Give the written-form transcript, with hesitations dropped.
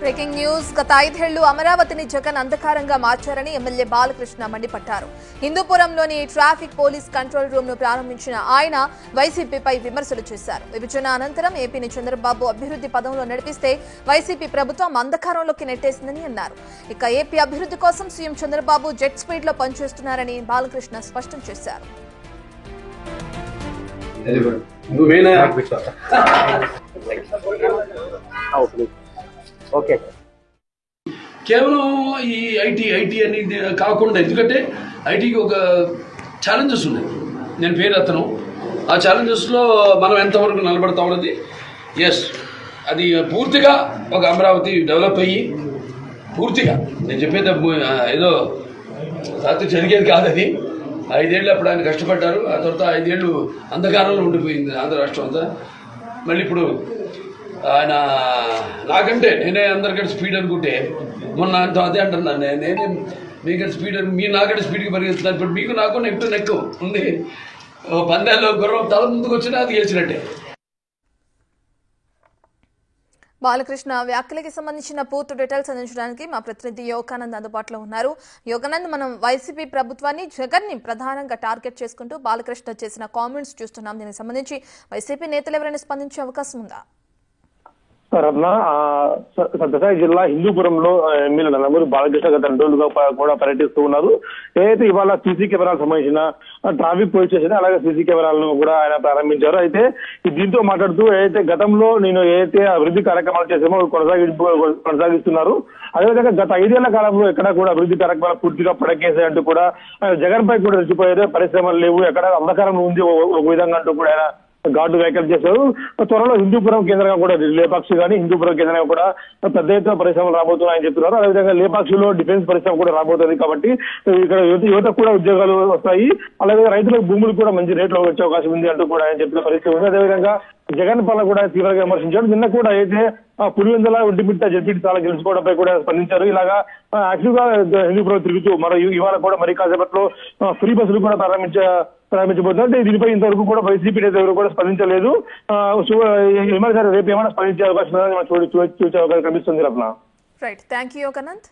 Breaking news గత 5 ఏళ్లు అమరావతిని జగన్ అంధకారంగా మార్చారని ఎమ్మెల్యే బాలకృష్ణ మండిపడ్డారు. హిందూపురంలోని ట్రాఫిక్ పోలీస్ కంట్రోల్ రూమ్ ను ప్రారంభించిన ఆయన వైసీపీపై విమర్శలు చేశారు. విభజన అనంతరం ఏపీని చంద్రబాబు అభివృద్ధి పదంలో నడిపిస్తే వైసీపీ ప్రభుత్వం అంధకారంలోకి నెట్టేసిందని అన్నారు. ఇక ఏపీ అభివృద్ధి కోసం సీఎం చంద్రబాబు జెట్ స్పీడ్ లో పనిచేస్తున్నారని బాలకృష్ణ స్పష్టం చేశారు. కేవలం ఈ ఐటీ అనేది కాకుండా, ఎందుకంటే ఐటీకి ఒక ఛాలెంజెస్ ఉన్నాయి. నేను పేరు ఎత్తను. ఆ ఛాలెంజెస్లో మనం ఎంతవరకు నిలబడతామన్నది అది పూర్తిగా ఒక అమరావతి డెవలప్ అయ్యి పూర్తిగా నేను చెప్పేది ఏదో రాత్రి జరిగేది కాదు. అది 5 ఏళ్ళు అప్పుడు ఆయన కష్టపడ్డారు. ఆ తర్వాత 5 ఏళ్ళు అంధకారంలో ఉండిపోయింది ఆంధ్ర రాష్ట్రం అంతా. మళ్ళీ ఇప్పుడు ఆయన నాకంటే నేనే అందరికంటే స్పీడ్ అనుకుంటే మొన్న అదే అంటున్నాను. నేనే మీకంటే స్పీడ్ మీరు నాకంటే స్పీడ్కి పరిగెత్తున్నారు. ఇప్పుడు మీకు నాకు నెక్ ఉంది. పందాల్లో గుర్రం తల ముందుకు వచ్చినా అది గెలిచినట్టే. బాలకృష్ణ వ్యాఖ్యలకి సంబంధించిన పూర్తి డీటెయిల్స్ అందించడానికి మా ప్రతినిధి యోగానంద్ అందుబాటులో ఉన్నారు. యోగానంద్, మనం వైసీపీ ప్రభుత్వాన్ని జగన్ ని ప్రధానంగా టార్గెట్ చేసుకుంటూ బాలకృష్ణ చేసిన కామెంట్స్ చూస్తున్నాం. దీనికి సంబంధించి వైసీపీ నేతలు ఎవరైనా స్పందించే అవకాశం ఉందా? రత్న, సత్యసాయి జిల్లా హిందూపురంలో ఎమ్మెల్యే నందమూరి బాలకృష్ణ గత 2 రోజులుగా కూడా పర్యటిస్తూ ఉన్నారు. ఏదైతే ఇవాళ సీసీ కెమెరాలకు సంబంధించిన ట్రాఫిక్ పోలీస్ స్టేషన్ అలాగే సీసీ కెమెరాలను కూడా ఆయన ప్రారంభించారు. అయితే దీంతో మాట్లాడుతూ ఏదైతే గతంలో నేను ఏదైతే అభివృద్ధి కార్యక్రమాలు చేసామో కొనసాగిస్తున్నారు. అదేవిధంగా గత 5 ఏళ్ల కాలంలో ఎక్కడ కూడా అభివృద్ధి కార్యక్రమాలు పూర్తిగా పడకేసాయంటూ కూడా జగన్ పై కూడా రెచ్చిపోయారు. పరిశ్రమలు లేవు, ఎక్కడ అంధకారం ఉంది ఒక విధంగా అంటూ కూడా ఆయన ఘాటు వ్యాఖ్యలు చేశారు. త్వరలో హిందూపురం కేంద్రంగా కూడా లేపాక్షి కానీ హిందూపురం కేంద్రంగా కూడా పెద్ద ఎత్తున పరిశ్రమలు రాబోతున్నాయని చెప్తున్నారు. అదేవిధంగా లేపాక్షిలో డిఫెన్స్ పరిశ్రమ కూడా రాబోతుంది. కాబట్టి ఇక్కడ యువతకు కూడా ఉద్యోగాలు వస్తాయి. అలాగే రైతులకు భూములు కూడా మంచి రేట్లో వచ్చే అవకాశం ఉంది అంటూ కూడా ఆయన చెప్పిన పరిస్థితి ఉంది. అదేవిధంగా జగన్ పాలన కూడా తీవ్రంగా విమర్శించారు. నిన్న కూడా అయితే పులివెందుల ఒంటిమిట్ట జడ్పీటీ స్థానాలు గెలుచుకోవడంపై కూడా స్పందించారు. ఇలాగా యాక్టివ్ గా హిందూపురం తిరుగుతూ ఇవాళ కూడా మరి కాసేపట్లో ఫ్రీ బస్సులు కూడా ప్రారంభించబోతున్నారు. అంటే దీనిపై ఇంతవరకు కూడా వైసీపీ నేత ఎవరు కూడా స్పందించలేదు. రేపు ఏమైనా స్పందించే అవకాశం చూసే అవకాశం కనిపిస్తుంది. Ratna. Right, thank you Yoganand.